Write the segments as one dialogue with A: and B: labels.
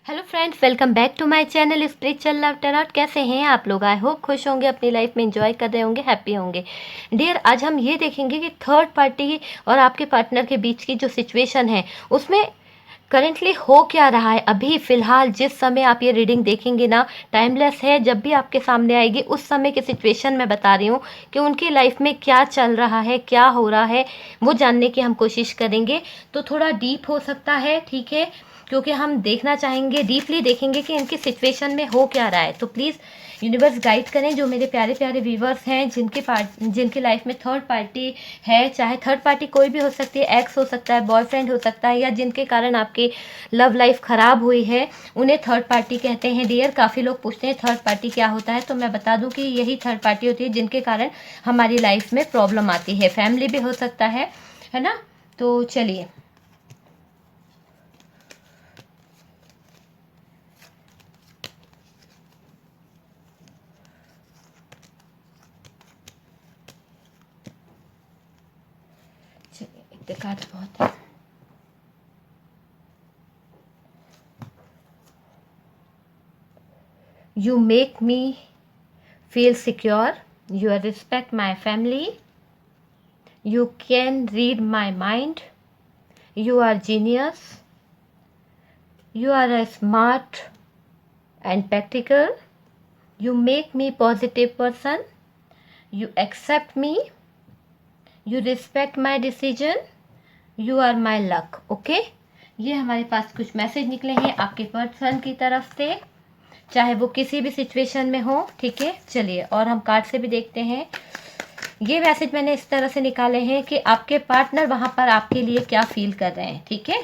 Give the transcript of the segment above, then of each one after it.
A: Hello friends, welcome back to my channel spiritual love tarot. कैसे हैं आप लोग? आई होप खुश होंगे, अपनी लाइफ में एंजॉय कर रहे होंगे, हैप्पी होंगे। डियर, आज हम ये देखेंगे कि थर्ड पार्टी और आपके पार्टनर के बीच की जो सिचुएशन है उसमें करेंटली हो क्या रहा है। अभी फ़िलहाल जिस समय आप ये रीडिंग देखेंगे ना, टाइमलेस है, जब भी आपके सामने आएगी उस समय की सिचुएशन मैं बता रही हूँ कि उनकी लाइफ में क्या चल रहा है, क्या हो रहा है, वो जानने की हम कोशिश करेंगे। तो थोड़ा डीप हो सकता है, ठीक है, क्योंकि हम देखना चाहेंगे, डीपली देखेंगे कि इनकी सिचुएशन में हो क्या रहा है। तो प्लीज़ यूनिवर्स गाइड करें जो मेरे प्यारे प्यारे व्यूवर्स हैं जिनकी लाइफ में थर्ड पार्टी है। चाहे थर्ड पार्टी कोई भी हो सकती है, एक्स हो सकता है, बॉयफ्रेंड हो सकता है, या जिनके कारण आपकी लव लाइफ ख़राब हुई है, उन्हें थर्ड पार्टी कहते हैं। डियर, काफ़ी लोग पूछते हैं थर्ड पार्टी क्या होता है, तो मैं बता दूं कि यही थर्ड पार्टी होती है जिनके कारण हमारी लाइफ में प्रॉब्लम आती है। फैमिली भी हो सकता है ना। तो चलिए, एक कार्ड बहुत है। You make me feel secure. You respect my family. You can read my mind. You are genius. You are a smart and practical. You make me positive person. You accept me. You respect my decision. You are my luck. Okay? ये हमारे पास कुछ message निकले हैं आपके person की तरफ से, चाहे वो किसी भी सिचुएशन में हो। ठीक है, चलिए, और हम कार्ड से भी देखते हैं। ये मैसेज मैंने इस तरह से निकाले हैं कि आपके पार्टनर वहाँ पर आपके लिए क्या फील कर रहे हैं। ठीक है,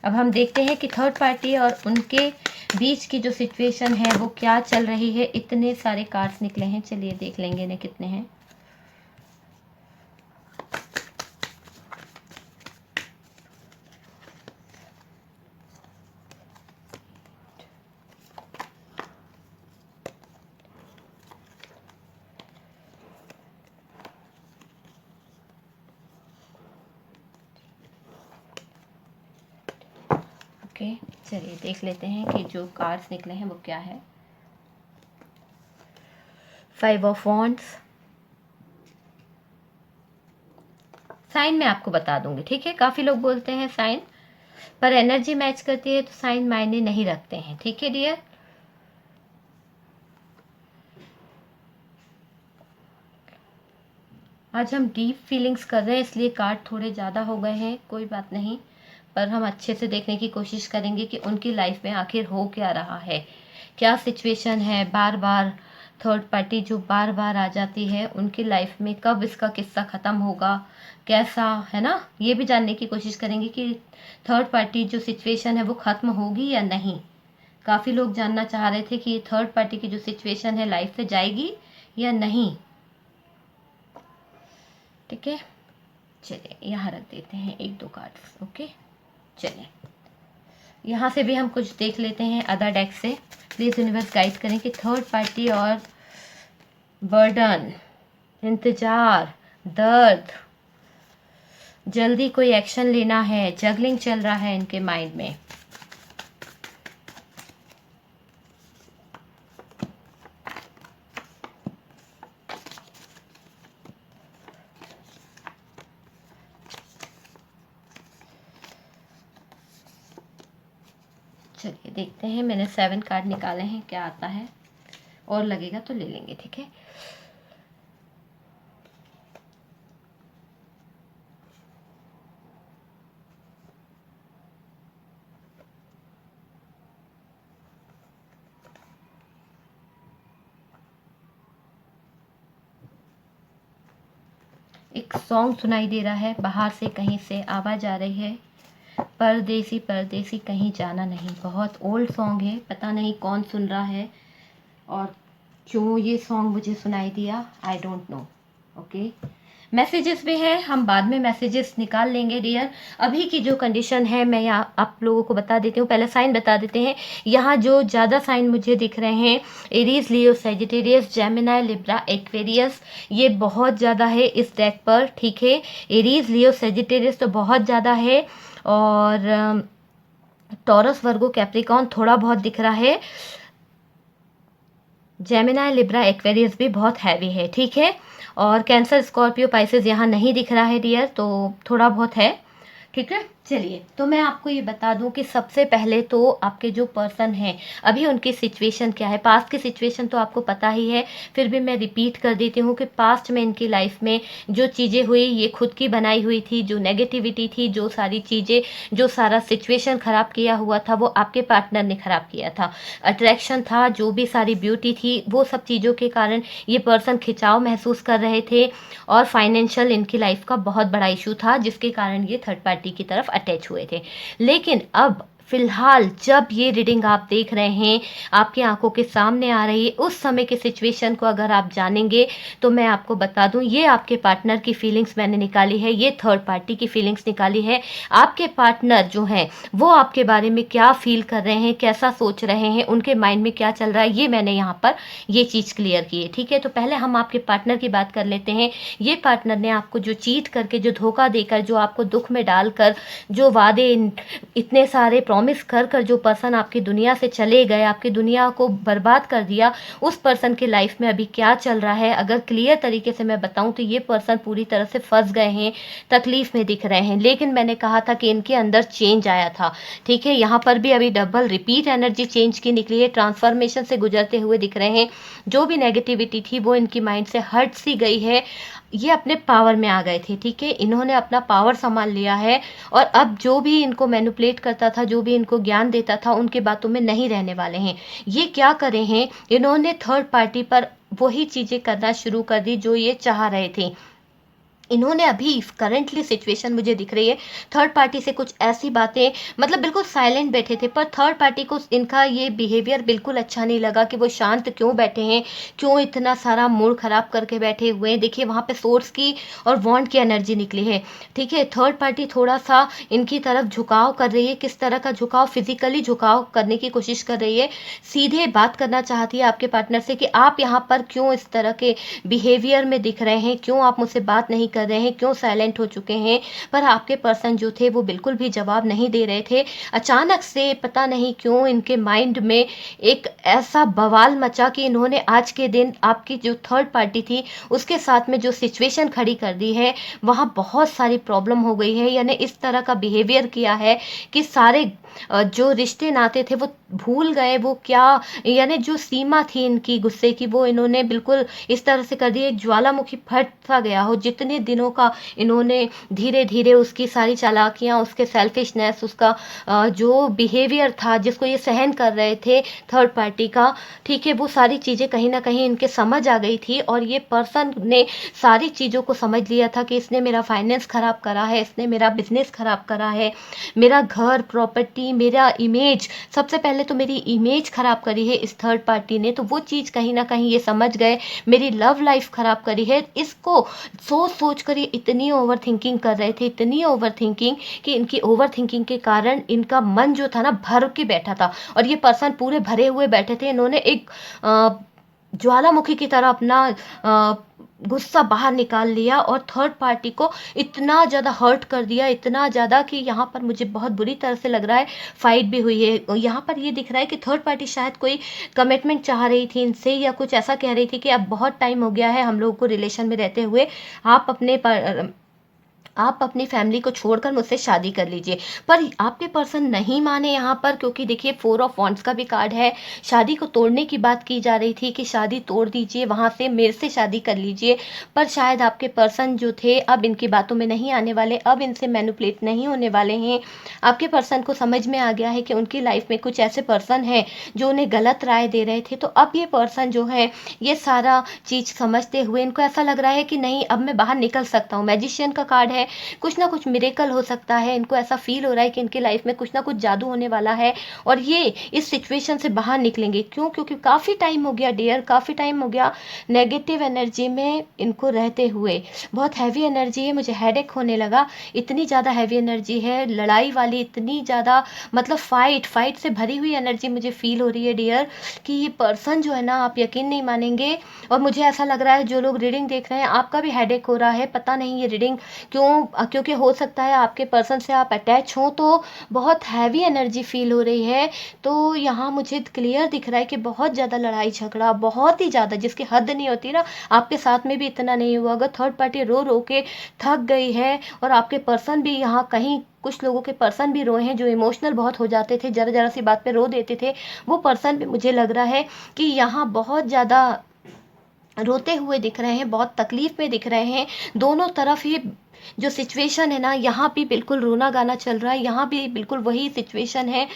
A: अब हम देखते हैं कि थर्ड पार्टी और उनके बीच की जो सिचुएशन है वो क्या चल रही है। इतने सारे कार्ड्स निकले हैं, चलिए देख लेंगे इन्हें कितने हैं। ओके, चलिए देख लेते हैं कि जो कार्ड्स निकले हैं वो क्या है। 5 ऑफ वॉन्ड्स। साइन मैं आपको बता दूंगी, ठीक है। काफ़ी लोग बोलते हैं साइन, पर एनर्जी मैच करती है तो साइन मायने नहीं रखते हैं। ठीक है डियर, आज हम डीप फीलिंग्स कर रहे हैं इसलिए कार्ड थोड़े ज़्यादा हो गए हैं, कोई बात नहीं, पर हम अच्छे से देखने की कोशिश करेंगे कि उनकी लाइफ में आखिर हो क्या रहा है, क्या सिचुएशन है। बार बार थर्ड पार्टी जो बार बार आ जाती है, उनकी लाइफ में कब इसका किस्सा ख़त्म होगा, कैसा, है ना, ये भी जानने की कोशिश करेंगे कि थर्ड पार्टी जो सिचुएशन है वो ख़त्म होगी या नहीं। काफ़ी लोग जानना चाह रहे थे कि ये थर्ड पार्टी की जो सिचुएशन है लाइफ से जाएगी या नहीं। ठीक है, चलिए यहाँ रख देते हैं एक दो कार्ड्स। ओके, चलिए यहाँ से भी हम कुछ देख लेते हैं अदर डेक से। प्लीज़ यूनिवर्स गाइड करें कि थर्ड पार्टी और बर्डन, इंतज़ार, दर्द, जल्दी कोई एक्शन लेना है, जगलिंग चल रहा है इनके माइंड में। चलिए देखते हैं, मैंने 7 कार्ड निकाले हैं, क्या आता है, और लगेगा तो ले लेंगे। ठीक है, एक सॉन्ग सुनाई दे रहा है, बाहर से कहीं से आवाज़ आ रही है, परदेसी परदेसी कहीं जाना नहीं। बहुत ओल्ड सॉन्ग है, पता नहीं कौन सुन रहा है और क्यों ये सॉन्ग मुझे सुनाई दिया, I don't know. Okay, messages भी हैं, हम बाद में मैसेजेस निकाल लेंगे डियर। अभी की जो कंडीशन है मैं यहाँ आप लोगों को बता देती हूँ, पहले साइन बता देते हैं। यहाँ जो ज़्यादा साइन मुझे दिख रहे हैं, एरीज, लियो, सैजिटेरियस, जेमिनी, लिब्रा, एक्वेरियस, ये बहुत ज़्यादा है इस डेक पर। ठीक है, एरीज, लियो, सैजिटेरियस तो बहुत ज़्यादा है, और टॉरस, वर्गो, कैप्रिकॉर्न थोड़ा बहुत दिख रहा है। जेमिनाई, लिब्रा, एक्वेरियस भी बहुत हैवी है, ठीक है। और कैंसर, स्कॉर्पियो, पाइसेस यहाँ नहीं दिख रहा है डियर, तो थोड़ा बहुत है, ठीक है। चलिए, तो मैं आपको ये बता दूं कि सबसे पहले तो आपके जो पर्सन हैं अभी उनकी सिचुएशन क्या है। पास्ट की सिचुएशन तो आपको पता ही है, फिर भी मैं रिपीट कर देती हूँ कि पास्ट में इनकी लाइफ में जो चीज़ें हुई ये खुद की बनाई हुई थी। जो नेगेटिविटी थी, जो सारी चीज़ें, जो सारा सिचुएशन ख़राब किया हुआ था वो आपके पार्टनर ने ख़राब किया था। अट्रैक्शन था, जो भी सारी ब्यूटी थी, वो सब चीज़ों के कारण ये पर्सन खिंचाव महसूस कर रहे थे। और फाइनेंशियल इनकी लाइफ का बहुत बड़ा इशू था, जिसके कारण ये थर्ड पार्टी की तरफ अटैच हुए थे। लेकिन अब फिलहाल जब ये रीडिंग आप देख रहे हैं, आपकी आंखों के सामने आ रही है, उस समय की सिचुएशन को अगर आप जानेंगे तो मैं आपको बता दूं, ये आपके पार्टनर की फीलिंग्स मैंने निकाली है, ये थर्ड पार्टी की फीलिंग्स निकाली है। आपके पार्टनर जो हैं वो आपके बारे में क्या फील कर रहे हैं, कैसा सोच रहे हैं, उनके माइंड में क्या चल रहा है, ये मैंने यहाँ पर ये चीज़ क्लियर की है, ठीक है। तो पहले हम आपके पार्टनर की बात कर लेते हैं। ये पार्टनर ने आपको जो चीट करके, जो धोखा देकर, जो आपको दुख में डालकर, जो वादे इतने सारे प्रॉमिस कर कर जो पर्सन आपकी दुनिया से चले गए, आपकी दुनिया को बर्बाद कर दिया, उस पर्सन की लाइफ में अभी क्या चल रहा है अगर क्लियर तरीके से मैं बताऊं तो ये पर्सन पूरी तरह से फंस गए हैं, तकलीफ में दिख रहे हैं। लेकिन मैंने कहा था कि इनके अंदर चेंज आया था, ठीक है। यहाँ पर भी अभी डबल रिपीट एनर्जी चेंज की निकली है, ट्रांसफॉर्मेशन से गुजरते हुए दिख रहे हैं। जो भी नेगेटिविटी थी वो इनकी माइंड से हट सी गई है, ये अपने पावर में आ गए थे, ठीक है। इन्होंने अपना पावर संभाल लिया है और अब जो भी इनको मैनिपुलेट करता था, जो भी इनको ज्ञान देता था, उनके बातों में नहीं रहने वाले हैं। ये क्या करे हैं, इन्होंने थर्ड पार्टी पर वही चीज़ें करना शुरू कर दी जो ये चाह रहे थे। इन्होंने अभी करंटली सिचुएशन मुझे दिख रही है, थर्ड पार्टी से कुछ ऐसी बातें, मतलब बिल्कुल साइलेंट बैठे थे, पर थर्ड पार्टी को इनका ये बिहेवियर बिल्कुल अच्छा नहीं लगा कि वो शांत क्यों बैठे हैं, क्यों इतना सारा मूड ख़राब करके बैठे हुए हैं। देखिए वहाँ पे सोर्स की और वॉन्ड की एनर्जी निकली है, ठीक है। थर्ड पार्टी थोड़ा सा इनकी तरफ झुकाव कर रही है। किस तरह का झुकाव? फिजिकली झुकाव करने की कोशिश कर रही है, सीधे बात करना चाहती है आपके पार्टनर से कि आप यहाँ पर क्यों इस तरह के बिहेवियर में दिख रहे हैं, क्यों आप मुझसे बात नहीं कर रहे हैं, क्यों साइलेंट हो चुके हैं। पर आपके पर्सन जो थे वो बिल्कुल भी जवाब नहीं दे रहे थे। अचानक से पता नहीं क्यों इनके माइंड में एक ऐसा बवाल मचा कि इन्होंने आज के दिन आपकी जो थर्ड पार्टी थी उसके साथ में जो सिचुएशन खड़ी कर दी है, वहाँ बहुत सारी प्रॉब्लम हो गई है। यानी इस तरह का बिहेवियर किया है कि सारे जो रिश्ते नाते थे वो भूल गए, वो क्या, यानी जो सीमा थी इनकी गुस्से की वो इन्होंने बिल्कुल इस तरह से कर दी, एक ज्वालामुखी फट सा गया हो। जितने दिनों का इन्होंने धीरे धीरे उसकी सारी चालाकियाँ, उसके सेल्फिशनेस, उसका जो बिहेवियर था जिसको ये सहन कर रहे थे थर्ड पार्टी का, ठीक है, वो सारी चीज़ें कहीं ना कहीं इनके समझ आ गई थी। और ये पर्सन ने सारी चीज़ों को समझ लिया था कि इसने मेरा फाइनेंस ख़राब करा है, इसने मेरा बिजनेस ख़राब करा है, मेरा घर, प्रॉपर्टी, मेरा इमेज, सबसे पहले तो मेरी इमेज ख़राब करी है इस थर्ड पार्टी ने। तो वो चीज़ कहीं ना कहीं ये समझ गए, मेरी लव लाइफ ख़राब करी है। इसको सोच सोच कर ये इतनी ओवर थिंकिंग कर रहे थे, इतनी ओवर थिंकिंग कि इनकी ओवर थिंकिंग के कारण इनका मन जो था ना भर के बैठा था। और ये पर्सन पूरे भरे हुए बैठे थे। इन्होंने एक ज्वालामुखी की तरह अपना गुस्सा बाहर निकाल लिया और थर्ड पार्टी को इतना ज़्यादा हर्ट कर दिया, इतना ज़्यादा कि यहाँ पर मुझे बहुत बुरी तरह से लग रहा है फाइट भी हुई है। यहाँ पर ये दिख रहा है कि थर्ड पार्टी शायद कोई कमिटमेंट चाह रही थी इनसे, या कुछ ऐसा कह रही थी कि अब बहुत टाइम हो गया है हम लोगों को रिलेशन में रहते हुए, आप अपनी फैमिली को छोड़कर मुझसे शादी कर लीजिए। पर आपके पर्सन नहीं माने यहाँ पर, क्योंकि देखिए 4 ऑफ वॉन्ड्स का भी कार्ड है। शादी को तोड़ने की बात की जा रही थी कि शादी तोड़ दीजिए, वहाँ से मेरे से शादी कर लीजिए। पर शायद आपके पर्सन जो थे अब इनकी बातों में नहीं आने वाले, अब इनसे मैनिपुलेट नहीं होने वाले हैं। आपके पर्सन को समझ में आ गया है कि उनकी लाइफ में कुछ ऐसे पर्सन हैं जो उन्हें गलत राय दे रहे थे। तो अब ये पर्सन जो है ये सारा चीज़ समझते हुए इनको ऐसा लग रहा है कि नहीं, अब मैं बाहर निकल सकता हूँ। मैजिशियन का कार्ड है, कुछ ना कुछ मिरेकल हो सकता है। इनको ऐसा फील हो रहा है कि इनकी लाइफ में कुछ ना कुछ जादू होने वाला है और ये इस सिचुएशन से बाहर निकलेंगे। क्यों? क्योंकि काफ़ी टाइम हो गया डियर, काफ़ी टाइम हो गया नेगेटिव एनर्जी में इनको रहते हुए। बहुत हैवी एनर्जी है, मुझे हेडेक होने लगा, इतनी ज़्यादा हैवी एनर्जी है, लड़ाई वाली, इतनी ज़्यादा, मतलब फाइट से भरी हुई एनर्जी मुझे फील हो रही है डियर कि ये पर्सन जो है ना, आप यकीन नहीं मानेंगे। और मुझे ऐसा लग रहा है जो लोग रीडिंग देख रहे हैं आपका भी हेडेक हो रहा है, पता नहीं ये रीडिंग क्यों क्योंकि हो सकता है आपके पर्सन से आप अटैच हों तो बहुत हैवी एनर्जी फ़ील हो रही है। तो यहाँ मुझे क्लियर दिख रहा है कि बहुत ज़्यादा लड़ाई झगड़ा, बहुत ही ज़्यादा, जिसकी हद नहीं होती ना, आपके साथ में भी इतना नहीं हुआ होगा। थर्ड पार्टी रो रो के थक गई है और आपके पर्सन भी यहाँ कहीं, कुछ लोगों के पर्सन भी रोए हैं जो इमोशनल बहुत हो जाते थे, ज़रा ज़रा सी बात पे रो देते थे। वो पर्सन भी मुझे लग रहा है कि यहाँ बहुत ज़्यादा रोते हुए दिख रहे हैं, बहुत तकलीफ में दिख रहे हैं। दोनों तरफ ही जो सिचुएशन है ना, यहाँ भी बिल्कुल रोना गाना चल रहा है, यहाँ भी बिल्कुल वही सिचुएशन है।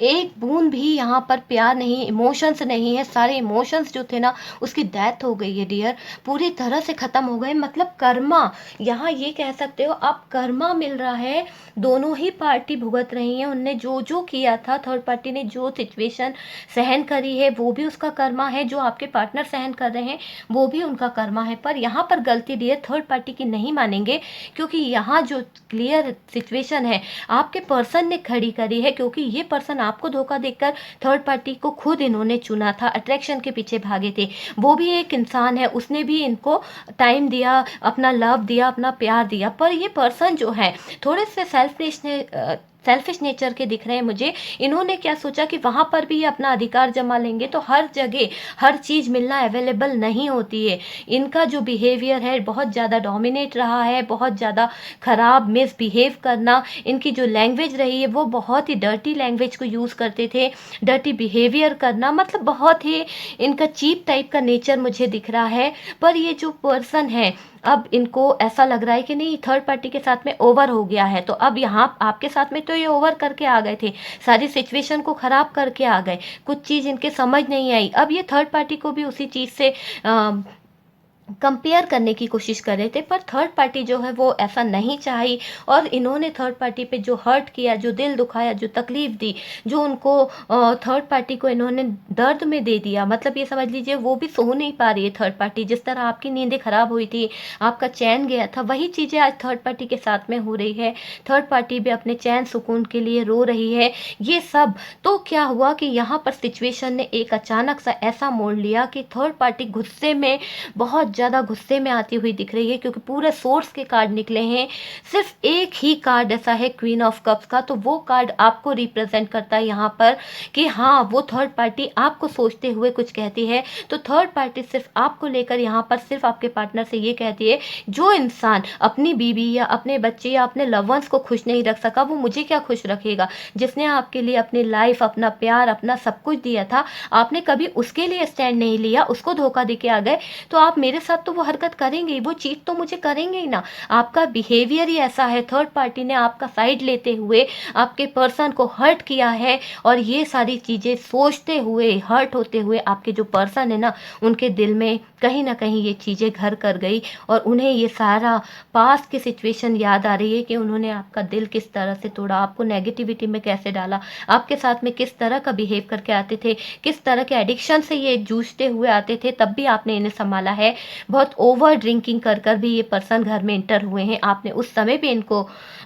A: एक बूंद भी यहाँ पर प्यार नहीं, इमोशंस नहीं है। सारे इमोशंस जो थे ना, उसकी डेथ हो गई है डियर, पूरी तरह से ख़त्म हो गए। मतलब कर्मा, यहाँ ये कह सकते हो आप, कर्मा मिल रहा है। दोनों ही पार्टी भुगत रही हैं, उनने जो जो किया था, थर्ड पार्टी ने जो सिचुएशन सहन करी है वो भी उसका कर्मा है, जो आपके पार्टनर सहन कर रहे हैं वो भी उनका कर्मा है। पर यहाँ पर गलती डियर थर्ड पार्टी की नहीं मानेंगे, क्योंकि यहाँ जो क्लियर सिचुएशन है आपके पर्सन ने खड़ी करी है, क्योंकि ये पर्सन आपको धोखा देकर थर्ड पार्टी को खुद इन्होंने चुना था, अट्रैक्शन के पीछे भागे थे। वो भी एक इंसान है, उसने भी इनको टाइम दिया, अपना लव दिया, अपना प्यार दिया। पर ये पर्सन जो है थोड़े से सेल्फिश नेचर के दिख रहे हैं मुझे। इन्होंने क्या सोचा कि वहाँ पर भी ये अपना अधिकार जमा लेंगे, तो हर जगह हर चीज़ मिलना अवेलेबल नहीं होती है। इनका जो बिहेवियर है बहुत ज़्यादा डोमिनेट रहा है, बहुत ज़्यादा ख़राब मिसबिहेव करना। इनकी जो लैंग्वेज रही है वो बहुत ही डर्टी लैंग्वेज को यूज़ करते थे, डर्टी बिहेवियर करना, मतलब बहुत ही इनका चीप टाइप का नेचर मुझे दिख रहा है। पर ये जो पर्सन है, अब इनको ऐसा लग रहा है कि नहीं, थर्ड पार्टी के साथ में ओवर हो गया है। तो अब यहाँ आपके साथ में तो ये ओवर करके आ गए थे, सारी सिचुएशन को ख़राब करके आ गए, कुछ चीज़ इनके समझ नहीं आई। अब ये थर्ड पार्टी को भी उसी चीज़ से कंपेयर करने की कोशिश कर रहे थे। पर थर्ड पार्टी जो है वो ऐसा नहीं चाही, और इन्होंने थर्ड पार्टी पे जो हर्ट किया, जो दिल दुखाया, जो तकलीफ़ दी, जो उनको थर्ड पार्टी को इन्होंने दर्द में दे दिया, मतलब ये समझ लीजिए वो भी सो नहीं पा रही है थर्ड पार्टी। जिस तरह आपकी नींदें ख़राब हुई थी, आपका चैन गया था, वही चीज़ें आज थर्ड पार्टी के साथ में हो रही है। थर्ड पार्टी भी अपने चैन सुकून के लिए रो रही है। ये सब तो क्या हुआ कि यहाँ पर सिचुएशन ने एक अचानक सा ऐसा मोड़ लिया कि थर्ड पार्टी गुस्से में, बहुत ज़्यादा गुस्से में आती हुई दिख रही है, क्योंकि पूरे सोर्स के कार्ड निकले हैं। सिर्फ एक ही कार्ड ऐसा है क्वीन ऑफ कप्स का, तो वो कार्ड आपको रिप्रेजेंट करता है यहाँ पर कि हाँ, वो थर्ड पार्टी आपको सोचते हुए कुछ कहती है। तो थर्ड पार्टी सिर्फ आपको लेकर यहाँ पर सिर्फ आपके पार्टनर से ये कहती है, जो इंसान अपनी बीवी या अपने बच्चे या अपने लव वंस को खुश नहीं रख सका, वो मुझे क्या खुश रखेगा। जिसने आपके लिए अपनी लाइफ, अपना प्यार, अपना सब कुछ दिया था, आपने कभी उसके लिए स्टैंड नहीं लिया, उसको धोखा देके आ गए, तो आप मेरे साथ तो वो हरकत करेंगे ही, वो चीट तो मुझे करेंगे ही ना। आपका बिहेवियर ही ऐसा है। थर्ड पार्टी ने आपका साइड लेते हुए आपके पर्सन को हर्ट किया है, और ये सारी चीज़ें सोचते हुए, हर्ट होते हुए आपके जो पर्सन है ना, उनके दिल में कहीं ना कहीं ये चीज़ें घर कर गई, और उन्हें ये सारा पास्ट की सिचुएशन याद आ रही है कि उन्होंने आपका दिल किस तरह से तोड़ा, आपको नेगेटिविटी में कैसे डाला, आपके साथ में किस तरह का बिहेव करके आते थे, किस तरह के एडिक्शन से ये जूझते हुए आते थे, तब भी आपने इन्हें संभाला है। बहुत ओवर ड्रिंकिंग कर कर भी ये पर्सन घर में इंटर हुए हैं, आपने उस समय भी इनको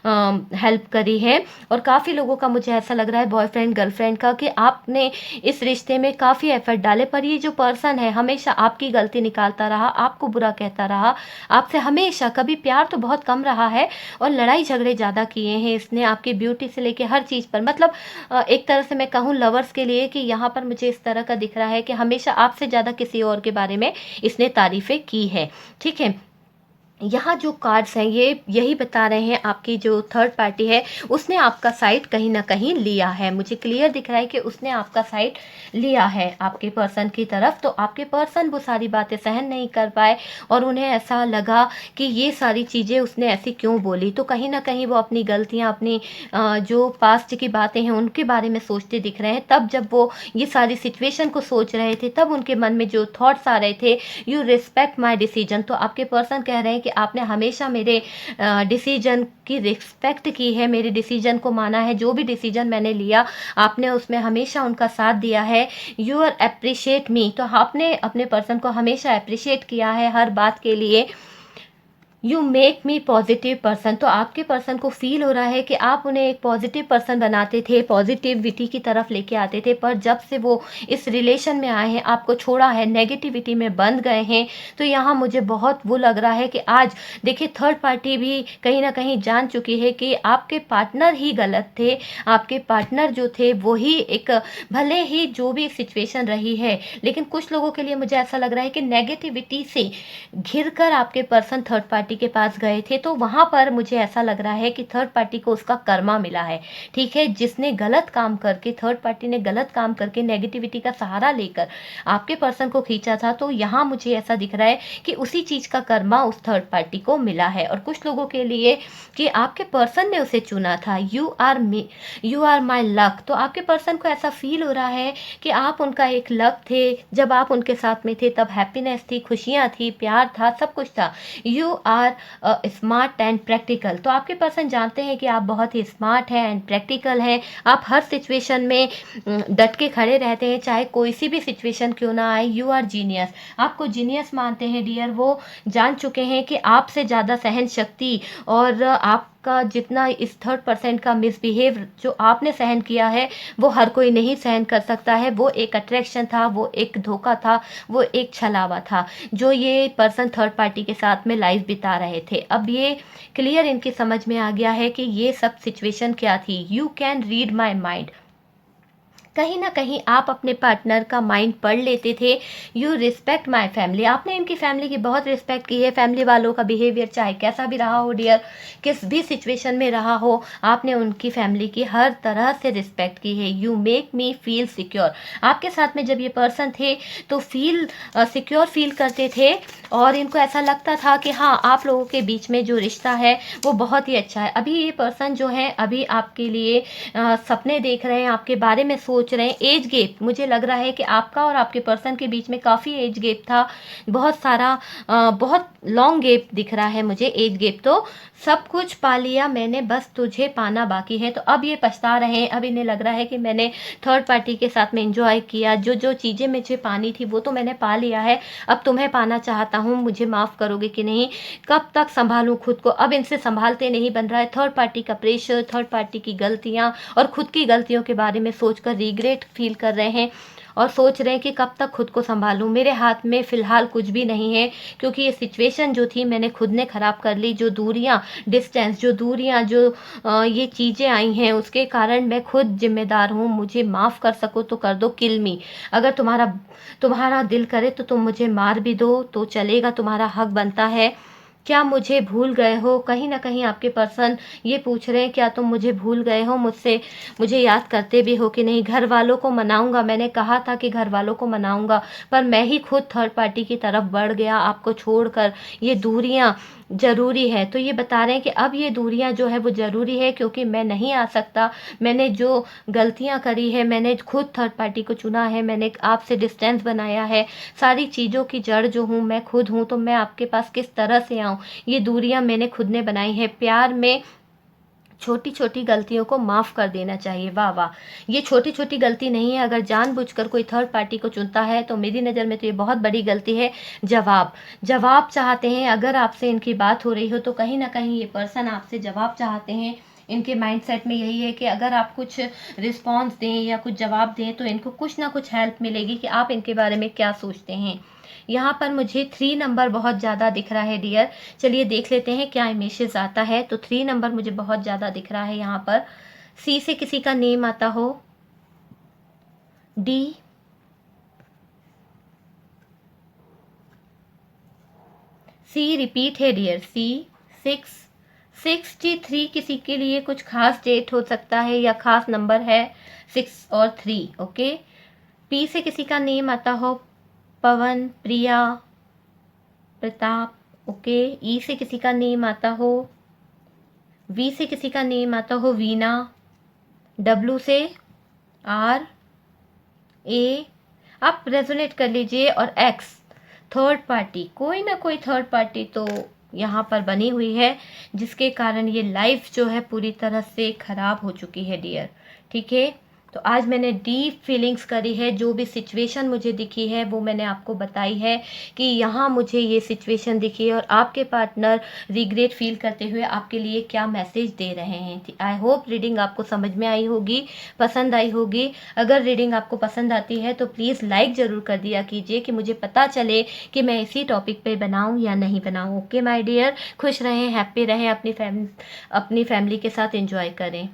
A: हेल्प करी है। और काफ़ी लोगों का मुझे ऐसा लग रहा है, बॉयफ्रेंड गर्लफ्रेंड का, कि आपने इस रिश्ते में काफ़ी एफर्ट डाले, पर ये जो पर्सन है हमेशा आपकी गलती निकालता रहा, आपको बुरा कहता रहा, आपसे हमेशा, कभी प्यार तो बहुत कम रहा है, और लड़ाई झगड़े ज़्यादा किए हैं इसने, आपकी ब्यूटी से लेके हर चीज़ पर। मतलब एक तरह से मैं कहूँ लवर्स के लिए कि यहाँ पर मुझे इस तरह का दिख रहा है कि हमेशा आपसे ज़्यादा किसी और के बारे में इसने तारीफ़ें की है। ठीक है, यहाँ जो कार्ड्स हैं ये यही बता रहे हैं, आपकी जो थर्ड पार्टी है उसने आपका साइड कहीं ना कहीं लिया है। मुझे क्लियर दिख रहा है कि उसने आपका साइड लिया है आपके पर्सन की तरफ। तो आपके पर्सन वो सारी बातें सहन नहीं कर पाए, और उन्हें ऐसा लगा कि ये सारी चीज़ें उसने ऐसी क्यों बोली। तो कहीं ना कहीं वो अपनी गलतियाँ, अपनी जो पास्ट की बातें हैं उनके बारे में सोचते दिख रहे हैं। तब जब वो ये सारी सिचुएशन को सोच रहे थे, तब उनके मन में जो थॉट्स आ रहे थे, यू रिस्पेक्ट माई डिसीजन। तो आपके पर्सन कह रहे हैं कि आपने हमेशा मेरे डिसीजन की रिस्पेक्ट की है, मेरे डिसीजन को माना है, जो भी डिसीजन मैंने लिया आपने उसमें हमेशा उनका साथ दिया है। यू आर अप्रिशिएट मी, तो आपने अपने पर्सन को हमेशा अप्रिशिएट किया है हर बात के लिए। You make me positive person. तो आपके पर्सन को फील हो रहा है कि आप उन्हें एक पॉजिटिव पर्सन बनाते थे, पॉजिटिविटी की तरफ लेके आते थे, पर जब से वो इस रिलेशन में आए हैं, आपको छोड़ा है, नेगेटिविटी में बंध गए हैं। तो यहाँ मुझे बहुत वो लग रहा है कि आज देखिए थर्ड पार्टी भी कहीं ना कहीं जान चुकी है कि आपके पार्टनर ही गलत थे। आपके पार्टनर जो थे वो ही एक, भले ही जो भी सिचुएशन रही है, लेकिन कुछ लोगों के लिए मुझे ऐसा लग रहा है कि नेगेटिविटी से घिर कर आपके पर्सन थर्ड पार्टी के पास गए थे। तो वहाँ पर मुझे ऐसा लग रहा है कि थर्ड पार्टी को उसका कर्मा मिला है। ठीक है, जिसने गलत काम करके, थर्ड पार्टी ने गलत काम करके नेगेटिविटी का सहारा लेकर आपके पर्सन को खींचा था, तो यहाँ मुझे ऐसा दिख रहा है कि उसी चीज़ का कर्मा उस थर्ड पार्टी को मिला है। और कुछ लोगों के लिए कि आपके पर्सन ने उसे चुना था, यू आर माई लक। तो आपके पर्सन को ऐसा फील हो रहा है कि आप उनका एक लक थे। जब आप उनके साथ में थे तब हैप्पीनेस थी, खुशियाँ थी, प्यार था, सब कुछ था। You are smart and practical. तो आपके पर्सन जानते हैं कि आप बहुत ही स्मार्ट हैं एंड प्रैक्टिकल हैं। आप हर सिचुएशन में डट के खड़े रहते हैं, चाहे कोई सी भी सिचुएशन क्यों ना आए। You are genius. आपको जीनियस मानते हैं डियर। वो जान चुके हैं कि आपसे ज़्यादा सहन शक्ति और आपका जितना इस थर्ड पर्सन का मिसबिहेव जो आपने सहन किया है, वो हर कोई नहीं सहन कर सकता है। वो एक अट्रैक्शन था, वो एक धोखा था, वो एक छलावा था जो ये पर्सन थर्ड पार्टी के साथ में लाइफ बिता रहे थे। अब ये क्लियर इनकी समझ में आ गया है कि ये सब सिचुएशन क्या थी। You can read my mind. कहीं ना कहीं आप अपने पार्टनर का माइंड पढ़ लेते थे। You respect my family. आपने इनकी फैमिली की बहुत रिस्पेक्ट की है। फैमिली वालों का बिहेवियर चाहे कैसा भी रहा हो डियर, किस भी सिचुएशन में रहा हो, आपने उनकी फैमिली की हर तरह से रिस्पेक्ट की है। You make me feel secure. आपके साथ में जब ये पर्सन थे तो सिक्योर फील करते थे और इनको ऐसा लगता था कि हाँ, आप लोगों के बीच में जो रिश्ता है वो बहुत ही अच्छा है। अभी ये पर्सन जो है अभी आपके लिए सपने देख रहे हैं, आपके बारे में सोच रहे हैं। एज गैप मुझे लग रहा है कि आपका और आपके पर्सन के बीच में काफ़ी एज गैप था, बहुत सारा बहुत लॉन्ग गैप दिख रहा है मुझे। एज गैप तो सब कुछ पा लिया मैंने, बस तुझे पाना बाकी है। तो अब ये पछता रहे हैं। अब इन्हें लग रहा है कि मैंने थर्ड पार्टी के साथ में एंजॉय किया, जो जो चीज़ें मुझे पानी थी वो तो मैंने पा लिया है, अब तुम्हें पाना चाहता हूँ, मुझे माफ़ करोगे कि नहीं, कब तक संभालूं खुद को। अब इनसे संभालते नहीं बन रहा है। थर्ड पार्टी का प्रेशर, थर्ड पार्टी की गलतियाँ और खुद की गलतियों के बारे में सोचकर रिग्रेट फील कर रहे हैं और सोच रहे हैं कि कब तक खुद को संभालूं। मेरे हाथ में फ़िलहाल कुछ भी नहीं है, क्योंकि ये सिचुएशन जो थी मैंने खुद ने ख़राब कर ली। जो दूरियां, डिस्टेंस, जो दूरियां, जो ये चीज़ें आई हैं उसके कारण मैं खुद जिम्मेदार हूँ। मुझे माफ़ कर सको तो कर दो, किल मी। अगर तुम्हारा दिल करे तो तुम मुझे मार भी दो तो चलेगा, तुम्हारा हक बनता है। क्या मुझे भूल गए हो? कहीं ना कहीं आपके पर्सन ये पूछ रहे हैं, क्या तुम मुझे भूल गए हो? मुझे याद करते भी हो कि नहीं? घर वालों को मनाऊंगा, मैंने कहा था कि घर वालों को मनाऊंगा, पर मैं ही खुद थर्ड पार्टी की तरफ बढ़ गया आपको छोड़कर। ये दूरियां ज़रूरी है। तो ये बता रहे हैं कि अब ये दूरियां जो है वो ज़रूरी है, क्योंकि मैं नहीं आ सकता। मैंने जो गलतियां करी है, मैंने खुद थर्ड पार्टी को चुना है, मैंने आपसे डिस्टेंस बनाया है। सारी चीज़ों की जड़ जो हूँ मैं खुद हूँ, तो मैं आपके पास किस तरह से आऊँ? ये दूरियां मैंने खुद ने बनाई है। प्यार में छोटी छोटी गलतियों को माफ़ कर देना चाहिए। वाह वाह, ये छोटी छोटी गलती नहीं है। अगर जानबूझकर कोई थर्ड पार्टी को चुनता है तो मेरी नज़र में तो ये बहुत बड़ी गलती है। जवाब चाहते हैं। अगर आपसे इनकी बात हो रही हो तो कहीं ना कहीं ये पर्सन आपसे जवाब चाहते हैं। इनके माइंडसेट में यही है कि अगर आप कुछ रिस्पॉन्स दें या कुछ जवाब दें तो इनको कुछ ना कुछ हेल्प मिलेगी कि आप इनके बारे में क्या सोचते हैं। यहाँ पर मुझे 3 नंबर बहुत ज़्यादा दिख रहा है डियर। चलिए देख लेते हैं क्या इमेजेस आता है। तो 3 नंबर मुझे बहुत ज़्यादा दिख रहा है यहाँ पर। सी से किसी का नेम आता हो, डी, सी रिपीट है डियर, सी, 63 किसी के लिए कुछ खास डेट हो सकता है या खास नंबर है, 6 और 3। ओके। पी से किसी का नेम आता हो, पवन, प्रिया, प्रताप। ओके। ई से किसी का नेम आता हो, वी से किसी का नेम आता हो, वीना, डब्लू से आर, ए। आप रेजोनेट कर लीजिए। और एक्स, थर्ड पार्टी, कोई ना कोई थर्ड पार्टी तो यहाँ पर बनी हुई है, जिसके कारण ये लाइफ जो है पूरी तरह से खराब हो चुकी है डियर। ठीक है, तो आज मैंने डीप फीलिंग्स करी है, जो भी सिचुएशन मुझे दिखी है वो मैंने आपको बताई है कि यहाँ मुझे ये सिचुएशन दिखी है और आपके पार्टनर रिग्रेट फील करते हुए आपके लिए क्या मैसेज दे रहे हैं। आई होप रीडिंग आपको समझ में आई होगी, पसंद आई होगी। अगर रीडिंग आपको पसंद आती है तो प्लीज़ लाइक ज़रूर कर दिया कीजिए कि मुझे पता चले कि मैं इसी टॉपिक पे बनाऊं या नहीं बनाऊं। ओके माय डियर, खुश रहें, हैप्पी रहें, अपनी फैमिली के साथ एंजॉय करें।